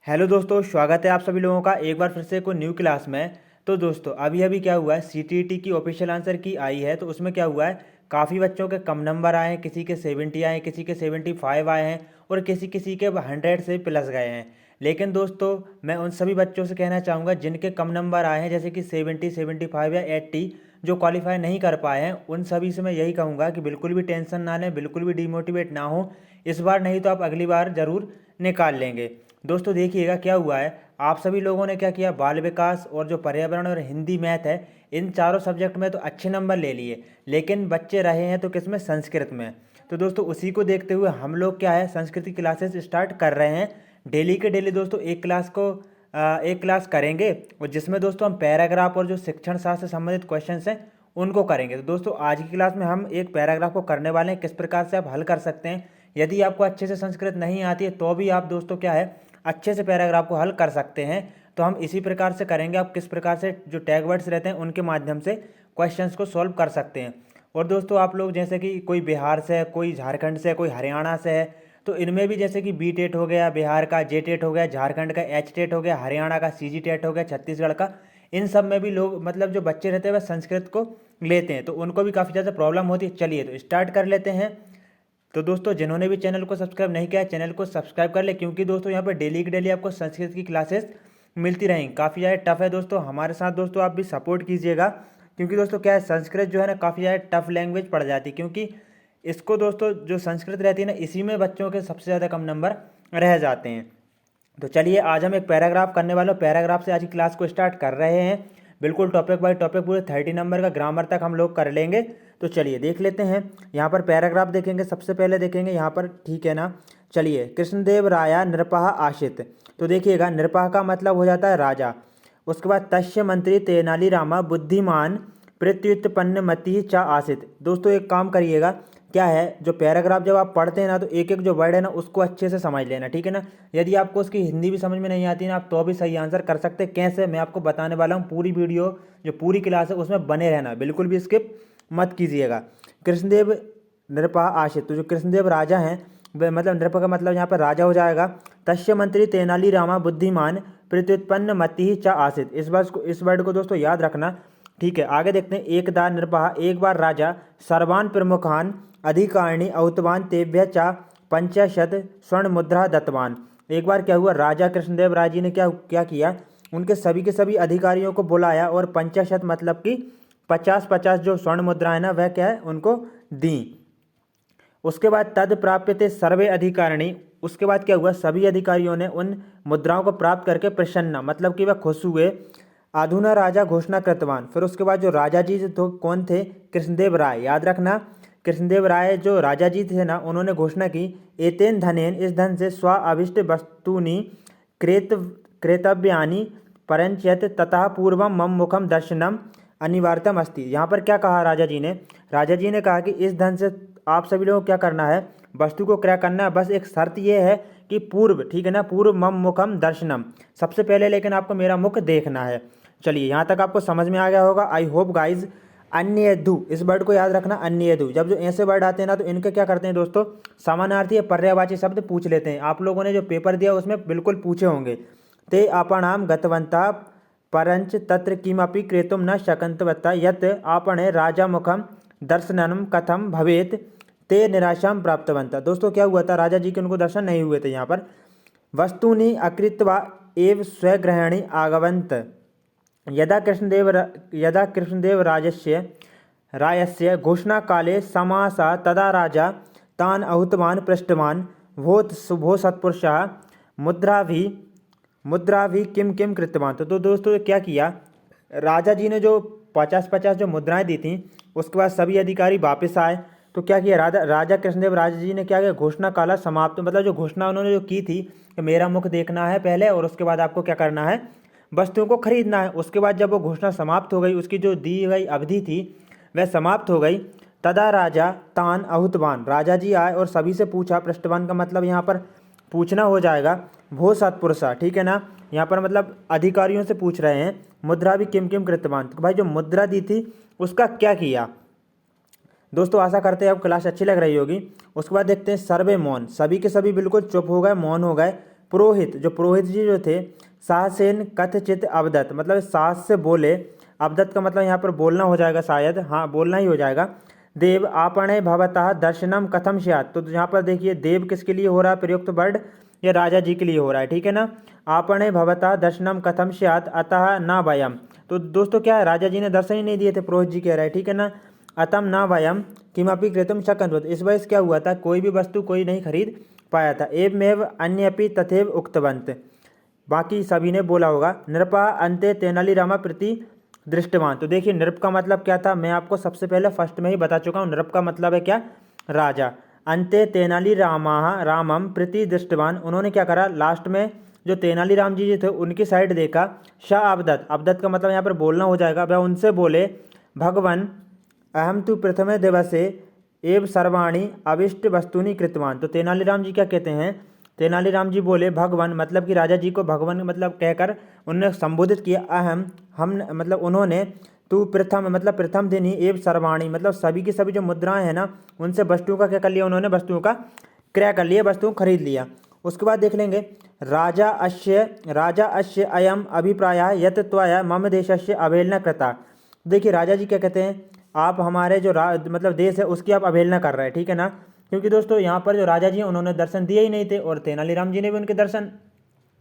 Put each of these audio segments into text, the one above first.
Hello दोस्तों, स्वागत है आप सभी लोगों का एक बार फिर से कोई न्यू क्लास में। तो दोस्तों अभी अभी क्या हुआ है, सीटीईटी की ऑफिशियल आंसर की आई है। तो उसमें क्या हुआ है, काफ़ी बच्चों के कम नंबर आए हैं, किसी के 70 आए हैं, किसी के 75 आए हैं और किसी किसी के 100 से प्लस गए हैं। लेकिन दोस्तों मैं उन सभी बच्चों से कहना चाहूँगा जिनके कम नंबर आए हैं, जैसे कि 70, 75 या 80, जो क्वालिफाई नहीं कर पाए हैं, उन सभी से मैं यही कहूँगा कि बिल्कुल भी टेंशन ना लें, बिल्कुल भी डिमोटिवेट ना हो। इस बार नहीं तो आप अगली बार ज़रूर निकाल लेंगे। दोस्तों देखिएगा क्या हुआ है, आप सभी लोगों ने क्या किया, बाल विकास और जो पर्यावरण और हिंदी मैथ है, इन चारों सब्जेक्ट में तो अच्छे नंबर ले लिए, लेकिन बच्चे रहे हैं तो किसमें, संस्कृत में। तो दोस्तों उसी को देखते हुए हम लोग क्या है, संस्कृत की क्लासेस स्टार्ट कर रहे हैं। डेली के डेली दोस्तों एक क्लास करेंगे, और जिसमें दोस्तों हम पैराग्राफ और जो शिक्षण शास्त्र से संबंधित क्वेश्चंस हैं उनको करेंगे। तो दोस्तों आज की क्लास में हम एक पैराग्राफ को करने वाले हैं, किस प्रकार से आप हल कर सकते हैं। यदि आपको अच्छे से संस्कृत नहीं आती है तो भी आप दोस्तों क्या है, अच्छे से पैराग्राफ को हल कर सकते हैं। तो हम इसी प्रकार से करेंगे, आप किस प्रकार से जो टैग वर्ड्स रहते हैं उनके माध्यम से क्वेश्चंस को सॉल्व कर सकते हैं। और दोस्तों आप लोग जैसे कि कोई बिहार से है, कोई झारखंड से है, कोई हरियाणा से है, तो इनमें भी जैसे कि बी टेट हो गया, बिहार का जे टेट हो गया, झारखंड का एच टेट हो गया, हरियाणा का सी जी टेट हो गया, छत्तीसगढ़ का, इन सब में भी लोग मतलब जो बच्चे रहते हैं वह संस्कृत को लेते हैं, तो उनको भी काफ़ी ज़्यादा प्रॉब्लम होती है। चलिए तो स्टार्ट कर लेते हैं। तो दोस्तों जिन्होंने भी चैनल को सब्सक्राइब नहीं किया है, चैनल को सब्सक्राइब कर ले, क्योंकि दोस्तों यहाँ पर डेली की डेली आपको संस्कृत की क्लासेस मिलती रहेंगी। काफ़ी ज़्यादा टफ है दोस्तों, हमारे साथ दोस्तों आप भी सपोर्ट कीजिएगा, क्योंकि दोस्तों क्या है, संस्कृत जो है ना काफ़ी ज़्यादा टफ लैंग्वेज पड़ जाती है, क्योंकि इसको दोस्तों जो संस्कृत रहती है ना, इसी में बच्चों के सबसे ज़्यादा कम नंबर रह जाते हैं। तो चलिए आज हम एक पैराग्राफ करने वाले, पैराग्राफ से आज की क्लास को स्टार्ट कर रहे हैं। बिल्कुल टॉपिक बाय टॉपिक पूरे 30 नंबर का ग्रामर तक हम लोग कर लेंगे। तो चलिए देख लेते हैं। यहाँ पर पैराग्राफ देखेंगे, सबसे पहले देखेंगे यहाँ पर, ठीक है ना। चलिए, कृष्णदेव राया नृपः आशित। तो देखिएगा, नृपः का मतलब हो जाता है राजा। उसके बाद तस्य मंत्री तेनाली रामा बुद्धिमान प्रत्युत्पन्न मति च आसित। दोस्तों एक काम करिएगा, क्या है, जो पैराग्राफ जब आप पढ़ते हैं ना, तो एक एक जो वर्ड है ना उसको अच्छे से समझ लेना, ठीक है ना। यदि आपको उसकी हिंदी भी समझ में नहीं आती ना, आप तो भी सही आंसर कर सकते हैं। कैसे, मैं आपको बताने वाला हूँ। पूरी वीडियो जो पूरी क्लास है उसमें बने रहना, बिल्कुल भी स्किप मत कीजिएगा। कृष्णदेव नृपा आशित, तो जो कृष्णदेव राजा हैं, मतलब नृप का मतलब यहाँ पर राजा हो जाएगा। तस्य मंत्री तेनाली रामा बुद्धिमान प्रत्युत्पन्न मति च आसित। इस वर्ड को दोस्तों याद रखना, ठीक है। आगे देखते हैं। एकदा नृपः, एक बार राजा, सर्वान् प्रमुखान अधिकारिणी औतवान तेभ्य चा 50 स्वर्ण मुद्रा दत्तवान। एक बार क्या हुआ, राजा कृष्णदेव राय जी ने क्या क्या किया, उनके सभी के सभी अधिकारियों को बुलाया और 50 मतलब कि 50 जो स्वर्ण मुद्रा है ना, वह क्या है, उनको दी। उसके बाद तद प्राप्यते सर्वे अधिकारिणी, उसके बाद क्या हुआ, सभी अधिकारियों ने उन मुद्राओं को प्राप्त करके प्रसन्न, मतलब कि वह खुश हुए। अधुना राजा घोषणा कृतवान, फिर उसके बाद जो राजा जी तो कौन थे, कृष्णदेव राय, याद रखना। कृष्णदेव राय जो राजा जी थे ना, उन्होंने घोषणा की, एतेन धनेन, इस धन से स्व अभिष्ट वस्तुनि क्रेतव्यानि परंचयत ततः पूर्वम मम मुखम दर्शनम अनिवार्यतम अस्ति। यहाँ पर क्या कहा राजा जी ने, राजा जी ने कहा कि इस धन से आप सभी लोगों को क्या करना है, वस्तु को क्या करना है, बस एक शर्त ये है कि पूर्व, ठीक है ना, पूर्व मम मुखम दर्शनम, सबसे पहले लेकिन आपको मेरा मुख देखना है। चलिए यहाँ तक आपको समझ में आ गया होगा, आई होप गाइज। अन्येधु, इस वर्ड को याद रखना, अन्येधु। जब जो ऐसे वर्ड आते हैं ना, तो इनके क्या करते हैं दोस्तों, समानार्थी या पर्यायवाची शब्द पूछ लेते हैं। आप लोगों ने जो पेपर दिया उसमें बिल्कुल पूछे होंगे। ते आपणाम गतवंता परंच तत्र किमपि क्रेतुम न शक्नुवता यत् आपणे राजा मुखम दर्शनम कथम भवेत ते निराशाम प्राप्तवंता। दोस्तों क्या हुआ था, राजा जी के उनको दर्शन नहीं हुए थे। यहाँ पर वस्तूनि अकृत्वा एव स्वग्रहणी आगवंत यदा कृष्णदेव रायस्य घोषणाकाले समासा तदा राजा तान आहूतवान् पृष्टवान् भो सत्पुरुषः मुद्राभि किम किम कृतवान्। तो दोस्तों क्या किया, राजा जी ने जो 50 जो मुद्राएं दी थी, उसके बाद सभी अधिकारी वापस आए। तो क्या किया, राजा कृष्णदेव राजा जी ने क्या किया, घोषणा काला समाप्त, मतलब जो घोषणा उन्होंने जो की थी कि मेरा मुख देखना है पहले, और उसके बाद आपको क्या करना है, वस्तुओं को खरीदना है। उसके बाद जब वो घोषणा समाप्त हो गई, उसकी जो दी गई अवधि थी वह समाप्त हो गई। तदा राजा तान आहूतवान, राजा जी आए और सभी से पूछा, पृष्ठवान का मतलब यहाँ पर पूछना हो जाएगा, भो सत्पुरुषा, ठीक है ना, यहाँ पर मतलब अधिकारियों से पूछ रहे हैं, मुद्रा भी किम किम कृतवान, तो भाई जो मुद्रा दी थी उसका क्या किया। दोस्तों आशा करते हैं अब क्लास अच्छी लग रही होगी। उसके बाद देखते हैं सर्वे मौन, सभी के सभी बिल्कुल चुप हो गए, मौन हो गए। पुरोहित, जो पुरोहित जी जो थे, साहसेन कथचित अवदत, मतलब साहस से बोले, अवदत का मतलब यहाँ पर बोलना हो जाएगा शायद, हाँ बोलना ही हो जाएगा। देव आपणे भवतः दर्शनम कथम स्यात्, तो यहाँ पर देखिए देव किसके लिए हो रहा है प्रयुक्त वर्ड, ये राजा जी के लिए हो रहा है, ठीक है ना। आपणे भवतः दर्शनम कथम स्यात् अतः न वयम, तो दोस्तों क्या है, राजा जी ने दर्शन ही नहीं दिए थे, पुरोहित जी कह रहे हैं, ठीक है ना। अतम न वयम किमपि क्रेतुम शक्नुवत्, इस वजह से क्या हुआ था, कोई भी वस्तु कोई नहीं खरीद पाया था। एवमेव अन्यपि तथैव उक्तवन्त, बाकी सभी ने बोला होगा। नृपः अन्ते तेनालीरामा प्रति दृष्टवान, तो देखिए नृप का मतलब क्या था, मैं आपको सबसे पहले फर्स्ट में ही बता चुका हूँ, नृप का मतलब है क्या, राजा। अन्ते तेनालीरामा रामम प्रति दृष्टवान, उन्होंने क्या करा, लास्ट में जो तेनालीराम जी थे उनकी साइड देखा। शाह अवदत, अवदत का मतलब यहाँ पर बोलना हो जाएगा, वह उनसे बोले, भगवन अहम तु प्रथमे दिवसे एव सर्वाणी अविष्ट वस्तुनि कृतवान, तो तेनालीराम जी क्या कहते हैं, तेनालीराम जी बोले भगवान, मतलब कि राजा जी को भगवान मतलब कहकर उन्होंने संबोधित किया। अहम, हम मतलब उन्होंने, तू प्रथम मतलब प्रथम दिन ही, एव सर्वाणी मतलब सभी की सभी जो मुद्राएं हैं ना, उनसे वस्तुओं का क्या कर लिया उन्होंने, वस्तुओं का क्रय कर लिया, वस्तुओं खरीद लिया। उसके बाद देख लेंगे, राजा अश्य अयम अभिप्राय यत त्वया मम देशस्य अवहेलना कृता, देखिए राजा जी क्या कहते हैं, आप हमारे जो मतलब देश है उसकी आप अवहेलना कर रहे हैं, ठीक है ना। क्योंकि दोस्तों यहाँ पर जो राजा जी हैं उन्होंने दर्शन दिए ही नहीं थे, और तेनालीराम जी ने भी उनके दर्शन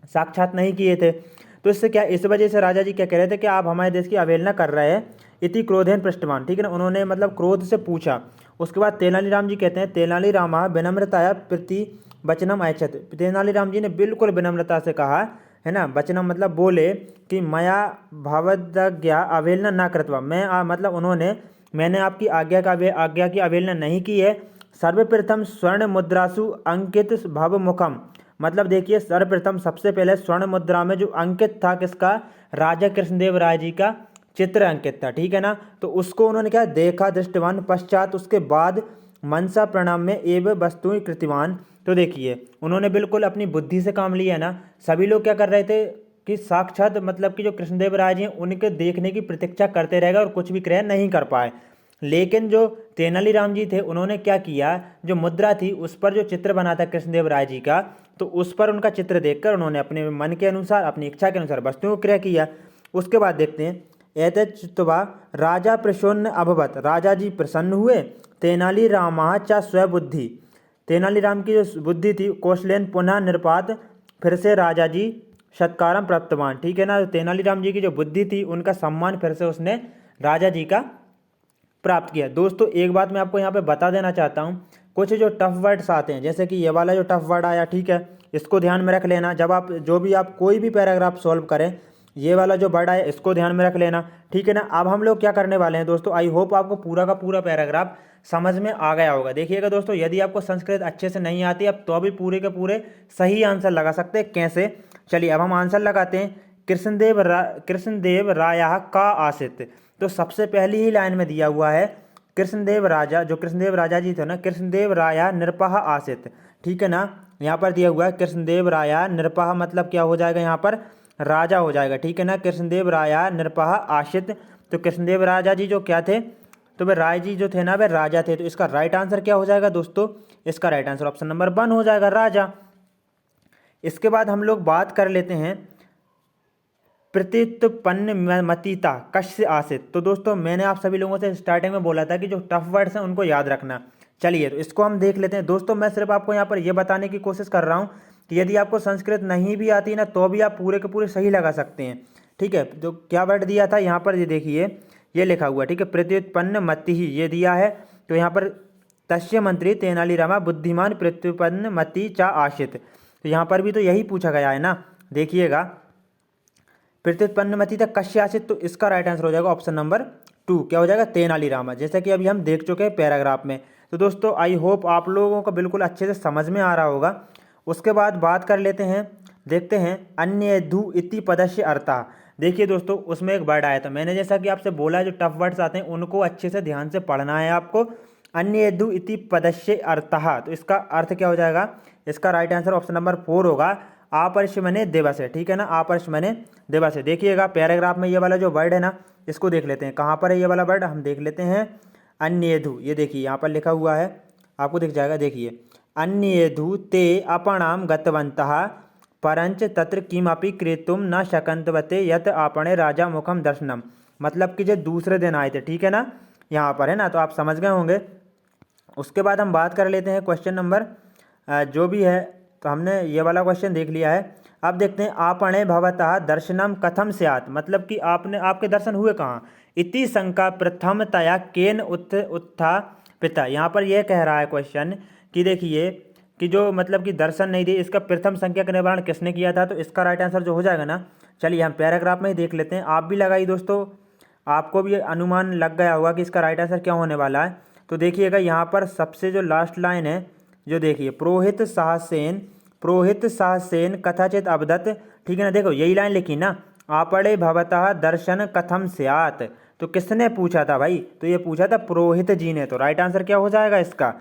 साक्षात नहीं किए थे, तो इससे क्या, इस वजह से राजा जी क्या कह रहे थे कि आप हमारे देश की अवहेलना कर रहे हैं। इति क्रोधेन पृष्ठवान, ठीक है ना, उन्होंने मतलब क्रोध से पूछा। उसके बाद तेनालीराम जी कहते हैं, तेनालीरामा विनम्रताया प्रति वचनम ऐच्छत, तेनालीराम जी ने बिल्कुल विनम्रता से कहा, है ना, वचनम मतलब बोले कि मया भवदज्ञा अवहेलना न कृत्वा, मैं मतलब उन्होंने, मैंने आपकी आज्ञा की अवहेलना नहीं की है। सर्वप्रथम स्वर्ण मुद्रासु अंकित भव मुखम, मतलब देखिए सर्वप्रथम सबसे पहले स्वर्ण मुद्रा में जो अंकित था किसका, राजा कृष्णदेव राय जी का चित्र अंकित था, ठीक है ना। तो उसको उन्होंने क्या देखा, दृष्टवान, पश्चात उसके बाद मनसा प्रणाम में एवं वस्तु कृतिवान, तो देखिए उन्होंने बिल्कुल अपनी बुद्धि से काम लिया ना। सभी लोग क्या कर रहे थे कि साक्षात मतलब कि जो कृष्णदेव राय जी हैं उनके देखने की प्रतीक्षा करते रहेगा और कुछ भी क्रय नहीं कर पाए। लेकिन जो तेनालीराम जी थे उन्होंने क्या किया, जो मुद्रा थी उस पर जो चित्र बना था कृष्णदेव राय जी का, तो उस पर उनका चित्र देखकर उन्होंने अपने मन के अनुसार, अपनी इच्छा के अनुसार वस्तुओं को क्रय किया। उसके बाद देखते हैं, एतच्युत्वा राजा प्रसन्न अभवत, राजा जी प्रसन्न हुए। तेनालीरामा च स्वबुद्धि, तेनालीराम की जो बुद्धि थी, कौशलेन पुनः निरपात, फिर से राजा जी सत्कारम प्राप्तवान, ठीक है ना। तेनालीराम जी की जो बुद्धि थी उनका सम्मान फिर से उसने राजा जी का प्राप्त किया। दोस्तों एक बात मैं आपको यहाँ पे बता देना चाहता हूँ, कुछ जो टफ वर्ड्स आते हैं, जैसे कि ये वाला जो टफ वर्ड आया, ठीक है, इसको ध्यान में रख लेना। जब आप जो भी आप कोई भी पैराग्राफ सॉल्व करें, ये वाला जो वर्ड आया इसको ध्यान में रख लेना, ठीक है ना। अब हम लोग क्या करने वाले हैं दोस्तों, आई होप आपको पूरा का पूरा पैराग्राफ समझ में आ गया होगा। देखिएगा दोस्तों, यदि आपको संस्कृत अच्छे से नहीं आती अब तो भी पूरे के पूरे सही आंसर लगा सकते हैं। कैसे, चलिए अब हम आंसर लगाते हैं। कृष्णदेव राया का आसित, तो सबसे पहली ही लाइन में दिया हुआ है कृष्णदेव राजा, जो कृष्णदेव राजा जी थे ना, कृष्णदेव राया नृपः आसित, ठीक है ना। यहाँ पर दिया हुआ है कृष्णदेव राया नृपः, मतलब क्या हो जाएगा यहाँ पर, राजा हो जाएगा, ठीक है ना। कृष्णदेव राया नृपः आसित, तो कृष्णदेव राजा जी जो क्या थे, तो वे राय जी जो थे ना वे राजा थे, तो इसका राइट आंसर क्या हो जाएगा दोस्तों, इसका राइट आंसर ऑप्शन नंबर 1 हो जाएगा, राजा। इसके बाद हम लोग बात कर लेते हैं प्रत्युत्पन्न मतिता कश्य आसित, तो दोस्तों मैंने आप सभी लोगों से स्टार्टिंग में बोला था कि जो टफ वर्ड्स हैं उनको याद रखना। चलिए तो इसको हम देख लेते हैं दोस्तों। मैं सिर्फ आपको यहाँ पर यह बताने की कोशिश कर रहा हूँ कि यदि आपको संस्कृत नहीं भी आती ना तो भी आप पूरे के पूरे सही लगा सकते हैं, ठीक है। तो क्या वर्ड दिया था यहाँ पर, ये देखिए ये लिखा हुआ, ठीक है, प्रत्युत्पन्न मति ही ये दिया है। तो यहाँ पर तस्य मंत्री तेनालीरामा बुद्धिमान प्रत्युत्पन्न मति चा आशित, तो यहाँ पर भी तो यही पूछा गया है ना। देखिएगा प्रत्युत्पन्न मति तक कश्य आशित, तो इसका राइट आंसर हो जाएगा ऑप्शन नंबर 2, क्या हो जाएगा, तेनालीरामा, जैसा कि अभी हम देख चुके हैं पैराग्राफ में। तो दोस्तों आई होप आप लोगों को बिल्कुल अच्छे से समझ में आ रहा होगा। उसके बाद बात कर लेते हैं, देखते हैं अन्येधु इति पदस्य अर्थः। देखिए दोस्तों उसमें एक वर्ड आया था, मैंने जैसा कि आपसे बोला जो टफ वर्ड्स आते हैं उनको अच्छे से ध्यान से पढ़ना है आपको। अन्येधु इति पदस्य अर्थः, तो इसका अर्थ क्या हो जाएगा, इसका राइट आंसर ऑप्शन नंबर 4 होगा, आपरिष्मने देवस्य, ठीक है ना, आपरिष्मने देवस्य। देखिएगा पैराग्राफ में ये वाला जो वर्ड है ना इसको देख लेते हैं, कहाँ पर है ये वाला वर्ड, हम देख लेते हैं अन्येधु, ये देखिए यहाँ पर लिखा हुआ है, आपको दिख जाएगा, देखिए अन्येधु ते अपणाम गतवन्तः परंच तत्र किमपि क्रेतुम न शकंतवते यत आपणे राजा मुखम दर्शनम। मतलब कि जो दूसरे दिन आए थे, ठीक है ना, यहाँ पर है ना, तो आप समझ गए होंगे। उसके बाद हम बात कर लेते हैं क्वेश्चन नंबर जो भी है, तो हमने ये वाला क्वेश्चन देख लिया है। अब देखते हैं आपणे भवतः दर्शनम कथम स्यात्। मतलब कि आपके दर्शन हुए कहाँ। इति शंका प्रथमतया केन उत्थापित। यहाँ पर यह कह रहा है क्वेश्चन कि देखिए कि जो मतलब कि दर्शन नहीं दिए, इसका प्रथम संख्या का निवारण किसने किया था। तो इसका राइट आंसर जो हो जाएगा ना, चलिए हम पैराग्राफ में ही देख लेते हैं। आप भी लगाइए दोस्तों, आपको भी अनुमान लग गया होगा कि इसका राइट आंसर क्या होने वाला है। तो देखिएगा यहाँ पर सबसे जो लास्ट लाइन है, जो देखिए पुरोहित साहसेन कथाचित अवदत, ठीक है ना। देखो यही लाइन लिखी ना, आपड़े भवतः दर्शन कथम स्यात्। तो किसने पूछा था भाई, तो ये पूछा था पुरोहित जी ने। तो राइट आंसर क्या हो जाएगा इसका,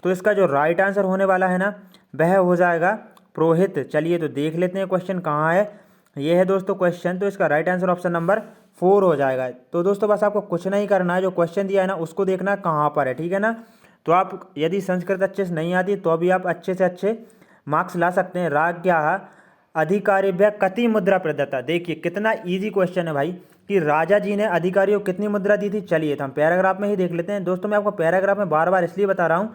तो इसका जो राइट आंसर होने वाला है ना, वह हो जाएगा पुरोहित। चलिए तो देख लेते हैं क्वेश्चन कहाँ है। ये है दोस्तों क्वेश्चन, तो इसका राइट आंसर ऑप्शन नंबर 4 हो जाएगा। तो दोस्तों बस आपको कुछ नहीं करना है, जो क्वेश्चन दिया है ना उसको देखना कहाँ पर है, ठीक है ना। तो आप यदि संस्कृत अच्छे से नहीं आती तो भी आप अच्छे से अच्छे मार्क्स ला सकते हैं। राज्ञा अधिकारिभ्य कति मुद्रा प्रदत्ता। देखिए कितना इजी क्वेश्चन है भाई, कि राजा जी ने अधिकारियों को कितनी मुद्रा दी थी। चलिए तो हम पैराग्राफ में ही देख लेते हैं। दोस्तों मैं आपको पैराग्राफ में बार बार इसलिए बता रहा हूँ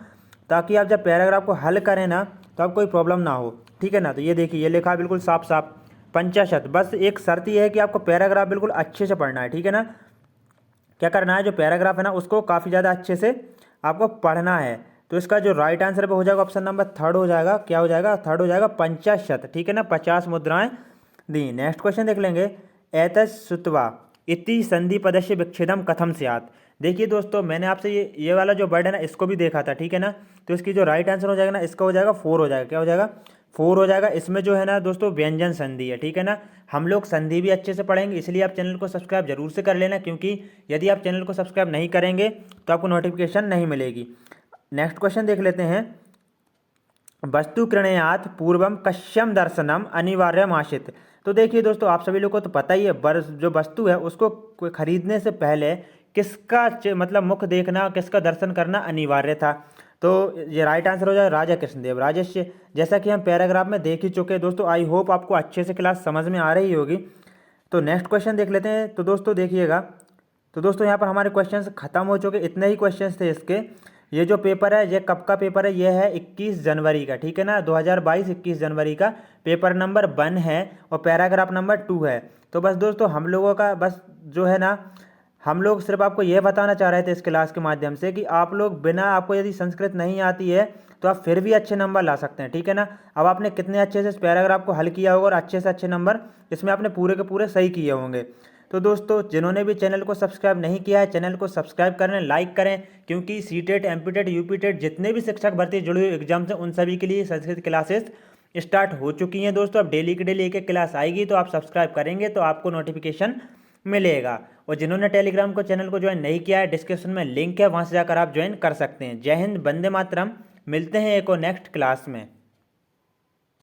ताकि आप जब पैराग्राफ को हल करें ना तो आप कोई प्रॉब्लम ना हो, ठीक है ना। तो ये देखिए, ये लिखा बिल्कुल साफ साफ पंचाशत। बस एक शर्त ये है कि आपको पैराग्राफ बिल्कुल अच्छे से पढ़ना है, ठीक है ना। क्या करना है, जो पैराग्राफ है ना उसको काफ़ी ज़्यादा अच्छे से आपको पढ़ना है। तो इसका जो राइट आंसर पे हो जाएगा ऑप्शन नंबर 3 हो जाएगा। क्या हो जाएगा, 3 हो जाएगा, पंचाशत, ठीक है ना, 50 मुद्राएं दी। नेक्स्ट क्वेश्चन देख लेंगे। एतश्रुत्वा इति संधि पदस्य विच्छेदम कथम स्यात्। देखिए दोस्तों मैंने आपसे ये वाला जो वर्ड है ना इसको भी देखा था, ठीक है ना। तो इसकी जो राइट आंसर हो जाएगा ना, इसका हो जाएगा 4 हो जाएगा। क्या हो जाएगा, 4 हो जाएगा। इसमें जो है ना दोस्तों व्यंजन संधि है, ठीक है ना। हम लोग संधि भी अच्छे से पढ़ेंगे, इसलिए आप चैनल को सब्सक्राइब जरूर से कर लेना, क्योंकि यदि आप चैनल को सब्सक्राइब नहीं करेंगे तो आपको नोटिफिकेशन नहीं मिलेगी। नेक्स्ट क्वेश्चन देख लेते हैं। वस्तु क्रयणात् पूर्वम कस्यम दर्शनम अनिवार्यम आसीत्। तो देखिए दोस्तों आप सभी लोगों को तो पता ही है, जो वस्तु है उसको खरीदने से पहले किसका मतलब मुख देखना, किसका दर्शन करना अनिवार्य था। तो ये राइट आंसर हो जाए राजा कृष्णदेव राजस्य। जैसा कि हम पैराग्राफ में देख ही चुके हैं दोस्तों, आई होप आपको अच्छे से क्लास समझ में आ रही होगी। तो नेक्स्ट क्वेश्चन देख लेते हैं। तो दोस्तों देखिएगा, तो दोस्तों यहाँ पर हमारे क्वेश्चंस खत्म हो चुके, इतने ही क्वेश्चंस थे इसके। ये जो पेपर है ये कब का पेपर है, ये है 21 जनवरी का, ठीक है ना, 2022 21 जनवरी का। पेपर नंबर 1 है और पैराग्राफ नंबर 2 है। तो बस दोस्तों हम लोगों का बस जो है ना, हम लोग सिर्फ आपको यह बताना चाह रहे थे इस क्लास के माध्यम से कि आप लोग बिना, आपको यदि संस्कृत नहीं आती है तो आप फिर भी अच्छे नंबर ला सकते हैं, ठीक है ना। अब आपने कितने अच्छे से इस पैराग्राफ को हल किया होगा और अच्छे से अच्छे नंबर इसमें आपने पूरे के पूरे सही किए होंगे। तो दोस्तों जिन्होंने भी चैनल को सब्सक्राइब नहीं किया है, चैनल को सब्सक्राइब करें, लाइक करें, क्योंकि सीटेट, एमपीटेट, यूपीटेट जितने भी शिक्षक भर्ती जुड़े हुए एग्जाम्स हैं उन सभी के लिए संस्कृत क्लासेस स्टार्ट हो चुकी हैं दोस्तों। अब डेली की डेली एक एक क्लास आएगी, तो आप सब्सक्राइब करेंगे तो आपको नोटिफिकेशन मिलेगा। और जिन्होंने टेलीग्राम को चैनल को ज्वाइन नहीं किया है, डिस्क्रिप्शन में लिंक है, वहाँ से जाकर आप ज्वाइन कर सकते हैं। जय हिंद, वंदे मातरम। मिलते हैं एक और नेक्स्ट क्लास में।